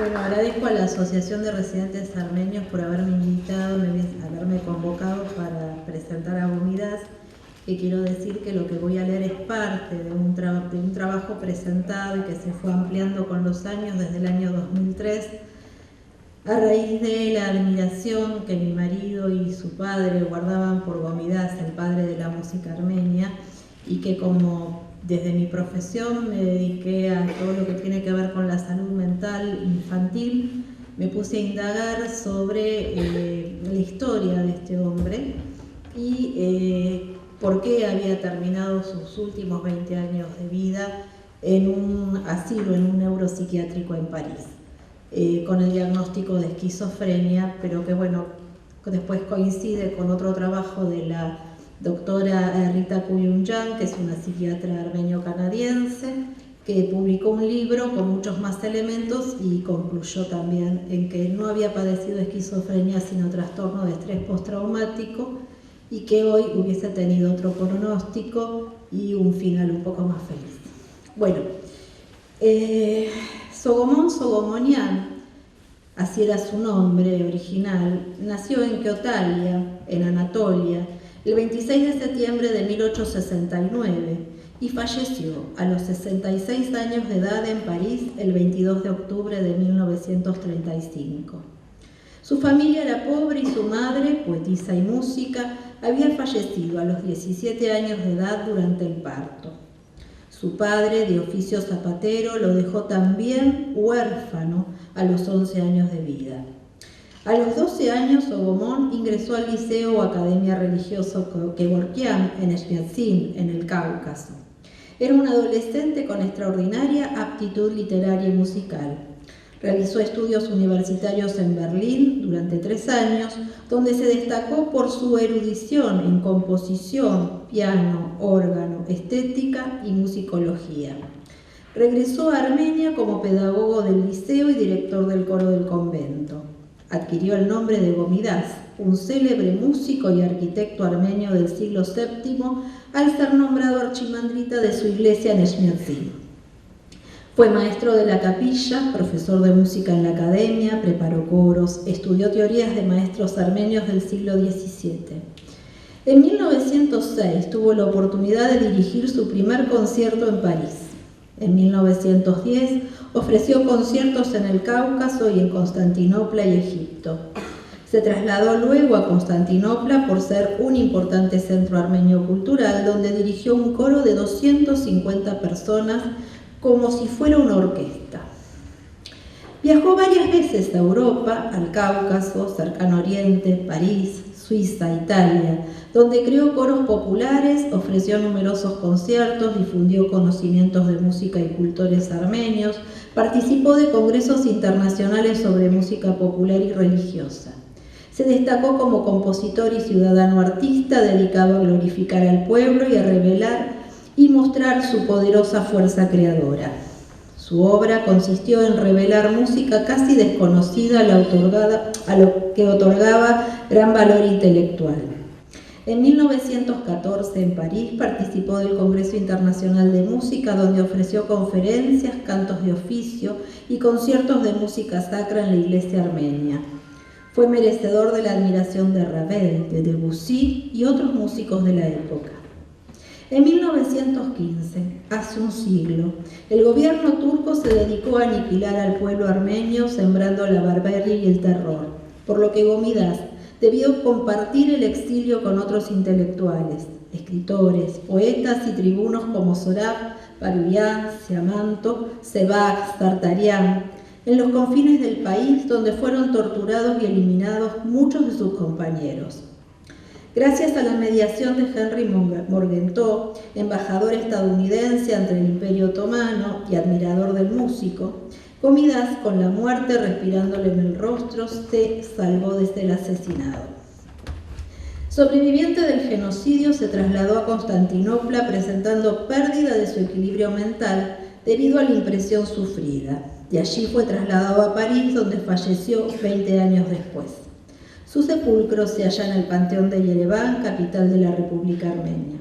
Bueno, agradezco a la Asociación de Residentes Armenios por haberme invitado, haberme convocado para presentar a Gomidas, que quiero decir que lo que voy a leer es parte de un trabajo presentado y que se fue ampliando con los años desde el año 2003, a raíz de la admiración que mi marido y su padre guardaban por Gomidas, el padre de la música armenia, y que como desde mi profesión me dediqué a todo lo que tiene que ver con la salud mental infantil, me puse a indagar sobre la historia de este hombre y por qué había terminado sus últimos 20 años de vida en un asilo, en un neuropsiquiátrico en París, con el diagnóstico de esquizofrenia, pero que bueno, después coincide con otro trabajo de la doctora Rita Kuyunjan, que es una psiquiatra armenio-canadiense, que publicó un libro con muchos más elementos y concluyó también en que no había padecido esquizofrenia sino trastorno de estrés postraumático y que hoy hubiese tenido otro pronóstico y un final un poco más feliz. Bueno, Sogomon Sogomonian, así era su nombre original, nació en Keotalia, en Anatolia, el 26 de septiembre de 1869 y falleció a los 66 años de edad en París el 22 de octubre de 1935. Su familia era pobre y su madre, poetisa y música, había fallecido a los 17 años de edad durante el parto. Su padre, de oficio zapatero, lo dejó también huérfano a los 11 años de vida. A los 12 años, Sogomon ingresó al liceo o academia religioso Kevorkian en Shmiatsin, en el Cáucaso. Era un adolescente con extraordinaria aptitud literaria y musical. Realizó estudios universitarios en Berlín durante 3 años, donde se destacó por su erudición en composición, piano, órgano, estética y musicología. Regresó a Armenia como pedagogo del liceo y director del coro del convento. Adquirió el nombre de Gomidas, un célebre músico y arquitecto armenio del siglo VII, al ser nombrado archimandrita de su iglesia en Shmiatsin. Fue maestro de la capilla, profesor de música en la academia, preparó coros, estudió teorías de maestros armenios del siglo XVII. En 1906 tuvo la oportunidad de dirigir su primer concierto en París. En 1910 ofreció conciertos en el Cáucaso y en Constantinopla y Egipto. Se trasladó luego a Constantinopla por ser un importante centro armenio cultural, donde dirigió un coro de 250 personas como si fuera una orquesta. Viajó varias veces a Europa, al Cáucaso, Cercano Oriente, París, Suiza, Italia, donde creó coros populares, ofreció numerosos conciertos, difundió conocimientos de música y cultores armenios, participó de congresos internacionales sobre música popular y religiosa. Se destacó como compositor y ciudadano artista dedicado a glorificar al pueblo y a revelar y mostrar su poderosa fuerza creadora. Su obra consistió en revelar música casi desconocida a lo que otorgaba gran valor intelectual. En 1914, en París, participó del Congreso Internacional de Música, donde ofreció conferencias, cantos de oficio y conciertos de música sacra en la iglesia armenia. Fue merecedor de la admiración de Ravel, de Debussy y otros músicos de la época. En 1915, hace un siglo, el gobierno turco se dedicó a aniquilar al pueblo armenio, sembrando la barbarie y el terror, por lo que Gomidas debió compartir el exilio con otros intelectuales, escritores, poetas y tribunos como Sorab, Baruyan, Siamanto, Sebag, Tartarian, en los confines del país donde fueron torturados y eliminados muchos de sus compañeros. Gracias a la mediación de Henry Morgenthau, embajador estadounidense ante el Imperio Otomano y admirador del músico, Gomidas, con la muerte respirándole en el rostro, se salvó de ser asesinado. Sobreviviente del genocidio, se trasladó a Constantinopla presentando pérdida de su equilibrio mental debido a la impresión sufrida. De allí fue trasladado a París, donde falleció 20 años después. Su sepulcro se halla en el Panteón de Yerevan, capital de la República Armenia.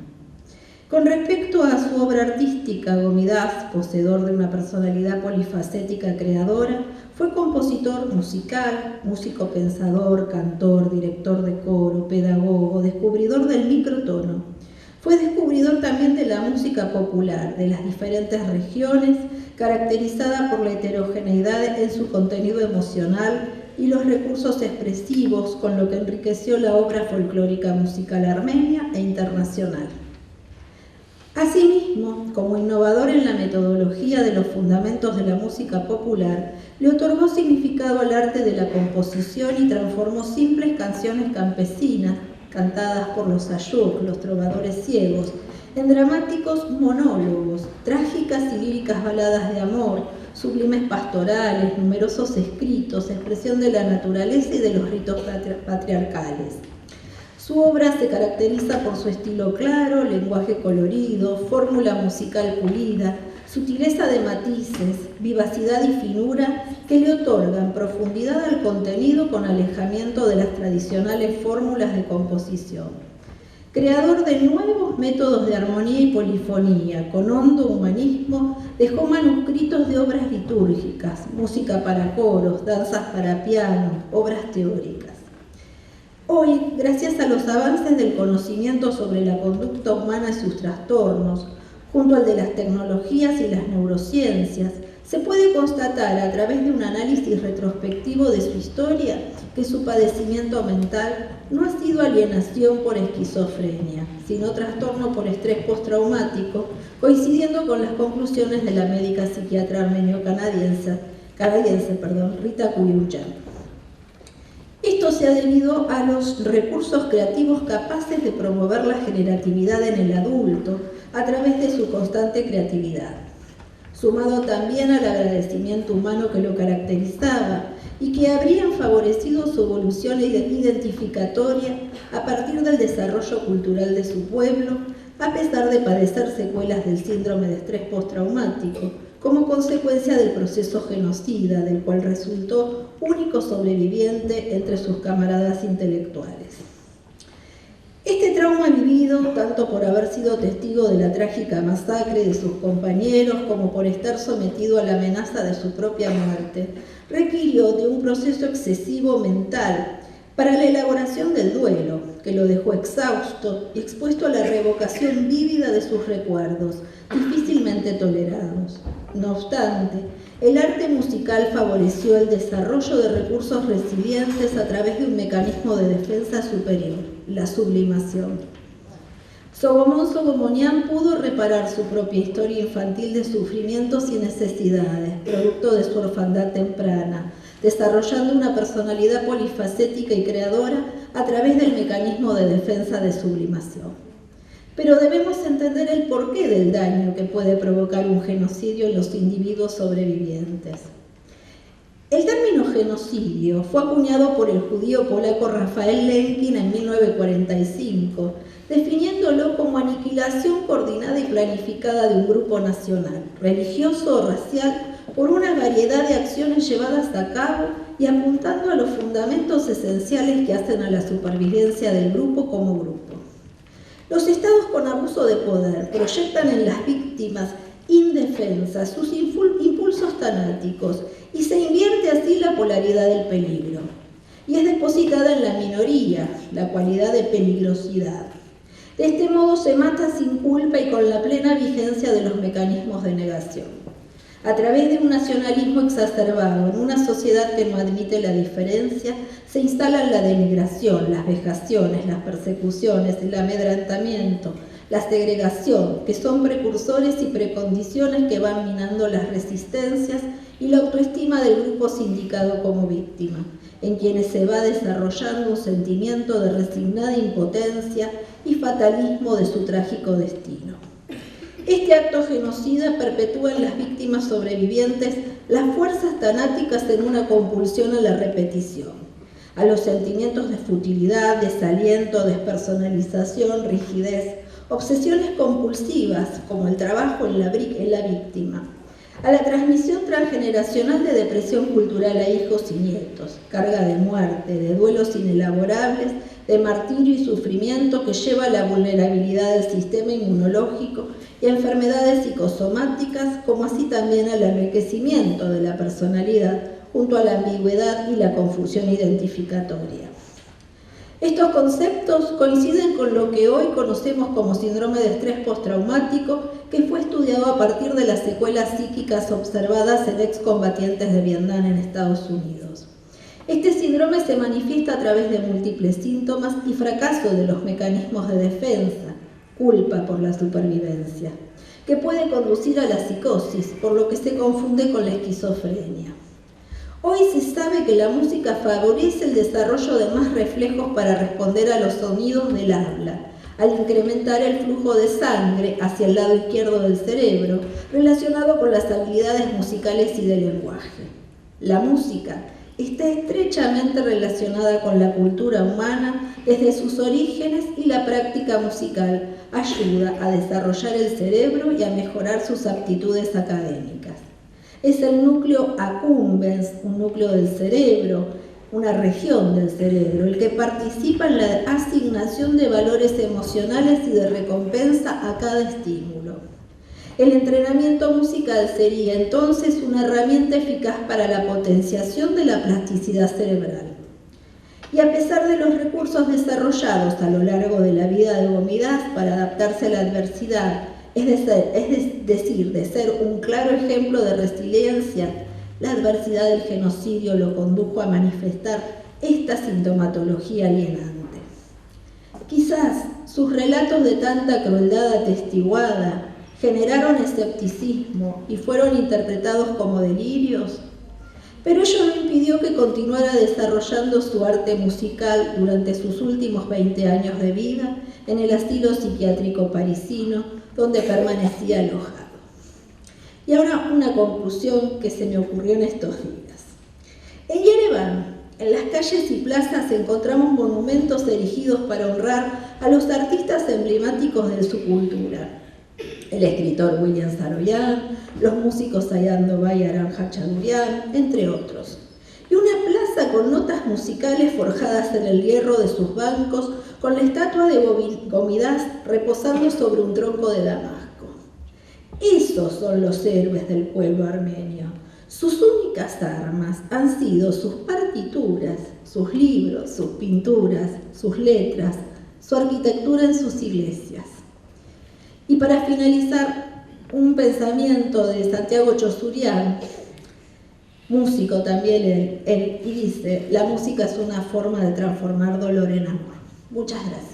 Con respecto a su obra artística, Gomidás, poseedor de una personalidad polifacética creadora, fue compositor musical, músico pensador, cantor, director de coro, pedagogo, descubridor del microtono. Fue descubridor también de la música popular, de las diferentes regiones, caracterizada por la heterogeneidad en su contenido emocional y los recursos expresivos, con lo que enriqueció la obra folclórica musical armenia e internacional. Asimismo, como innovador en la metodología de los fundamentos de la música popular, le otorgó significado al arte de la composición y transformó simples canciones campesinas, cantadas por los ayuk, los trovadores ciegos, en dramáticos monólogos, trágicas y líricas baladas de amor, sublimes pastorales, numerosos escritos, expresión de la naturaleza y de los ritos patriarcales. Su obra se caracteriza por su estilo claro, lenguaje colorido, fórmula musical pulida, sutileza de matices, vivacidad y finura que le otorgan profundidad al contenido con alejamiento de las tradicionales fórmulas de composición. Creador de nuevos métodos de armonía y polifonía, con hondo humanismo, dejó manuscritos de obras litúrgicas, música para coros, danzas para piano, obras teóricas. Hoy, gracias a los avances del conocimiento sobre la conducta humana y sus trastornos, junto al de las tecnologías y las neurociencias, se puede constatar a través de un análisis retrospectivo de su historia que su padecimiento mental no ha sido alienación por esquizofrenia, sino trastorno por estrés postraumático, coincidiendo con las conclusiones de la médica psiquiatra armenio-canadiense Rita Kuyunchan. Esto se ha debido a los recursos creativos capaces de promover la generatividad en el adulto a través de su constante creatividad, sumado también al agradecimiento humano que lo caracterizaba y que habrían favorecido su evolución identificatoria a partir del desarrollo cultural de su pueblo, a pesar de padecer secuelas del síndrome de estrés postraumático, como consecuencia del proceso genocida, del cual resultó único sobreviviente entre sus camaradas intelectuales. Este trauma vivido, tanto por haber sido testigo de la trágica masacre de sus compañeros como por estar sometido a la amenaza de su propia muerte, requirió de un proceso excesivo mental para la elaboración del duelo, que lo dejó exhausto y expuesto a la revocación vívida de sus recuerdos, difícilmente tolerados. No obstante, el arte musical favoreció el desarrollo de recursos resilientes a través de un mecanismo de defensa superior, la sublimación. Sogomón Sogomonian pudo reparar su propia historia infantil de sufrimientos y necesidades, producto de su orfandad temprana, desarrollando una personalidad polifacética y creadora a través del mecanismo de defensa de sublimación. Pero debemos entender el porqué del daño que puede provocar un genocidio en los individuos sobrevivientes. El término genocidio fue acuñado por el judío polaco Rafael Lemkin en 1945, definiéndolo como aniquilación coordinada y planificada de un grupo nacional, religioso o racial, por una variedad de acciones llevadas a cabo y apuntando a los fundamentos esenciales que hacen a la supervivencia del grupo como grupo. Los estados con abuso de poder proyectan en las víctimas indefensas sus impulsos tanáticos y se invierte así la polaridad del peligro. Y es depositada en la minoría la cualidad de peligrosidad. De este modo se mata sin culpa y con la plena vigencia de los mecanismos de negación. A través de un nacionalismo exacerbado en una sociedad que no admite la diferencia, se instalan la denigración, las vejaciones, las persecuciones, el amedrentamiento, la segregación, que son precursores y precondiciones que van minando las resistencias y la autoestima del grupo sindicado como víctima, en quienes se va desarrollando un sentimiento de resignada impotencia y fatalismo de su trágico destino. Este acto genocida perpetúa en las víctimas sobrevivientes las fuerzas tanáticas en una compulsión a la repetición, a los sentimientos de futilidad, desaliento, despersonalización, rigidez, obsesiones compulsivas como el trabajo en la víctima, a la transmisión transgeneracional de depresión cultural a hijos y nietos, carga de muerte, de duelos inelaborables, de martirio y sufrimiento que lleva a la vulnerabilidad del sistema inmunológico y a enfermedades psicosomáticas, como así también al enriquecimiento de la personalidad, junto a la ambigüedad y la confusión identificatoria. Estos conceptos coinciden con lo que hoy conocemos como síndrome de estrés postraumático, que fue estudiado a partir de las secuelas psíquicas observadas en excombatientes de Vietnam en Estados Unidos. Este síndrome se manifiesta a través de múltiples síntomas y fracaso de los mecanismos de defensa, culpa por la supervivencia, que puede conducir a la psicosis, por lo que se confunde con la esquizofrenia. Hoy se sabe que la música favorece el desarrollo de más reflejos para responder a los sonidos del habla, al incrementar el flujo de sangre hacia el lado izquierdo del cerebro, relacionado con las habilidades musicales y de lenguaje. La música está estrechamente relacionada con la cultura humana desde sus orígenes, y la práctica musical ayuda a desarrollar el cerebro y a mejorar sus aptitudes académicas. Es el núcleo accumbens, un núcleo del cerebro, una región del cerebro, el que participa en la asignación de valores emocionales y de recompensa a cada estímulo. El entrenamiento musical sería entonces una herramienta eficaz para la potenciación de la plasticidad cerebral. Y a pesar de los recursos desarrollados a lo largo de la vida de Gomidas para adaptarse a la adversidad, es decir, de ser un claro ejemplo de resiliencia, la adversidad del genocidio lo condujo a manifestar esta sintomatología alienante. Quizás sus relatos de tanta crueldad atestiguada generaron escepticismo y fueron interpretados como delirios, pero ello no impidió que continuara desarrollando su arte musical durante sus últimos 20 años de vida en el asilo psiquiátrico parisino, donde permanecía alojado. Y ahora una conclusión que se me ocurrió en estos días. En Yerevan, en las calles y plazas, encontramos monumentos erigidos para honrar a los artistas emblemáticos de su cultura. El escritor William Saroyan, los músicos Ayaan Dová y Aram Khachaturian, entre otros. Y una plaza con notas musicales forjadas en el hierro de sus bancos, con la estatua de Gomidas reposando sobre un tronco de damasco. Esos son los héroes del pueblo armenio. Sus únicas armas han sido sus partituras, sus libros, sus pinturas, sus letras, su arquitectura en sus iglesias. Y para finalizar, un pensamiento de Santiago Chosurian, músico también él, y dice: la música es una forma de transformar dolor en amor. Muchas gracias.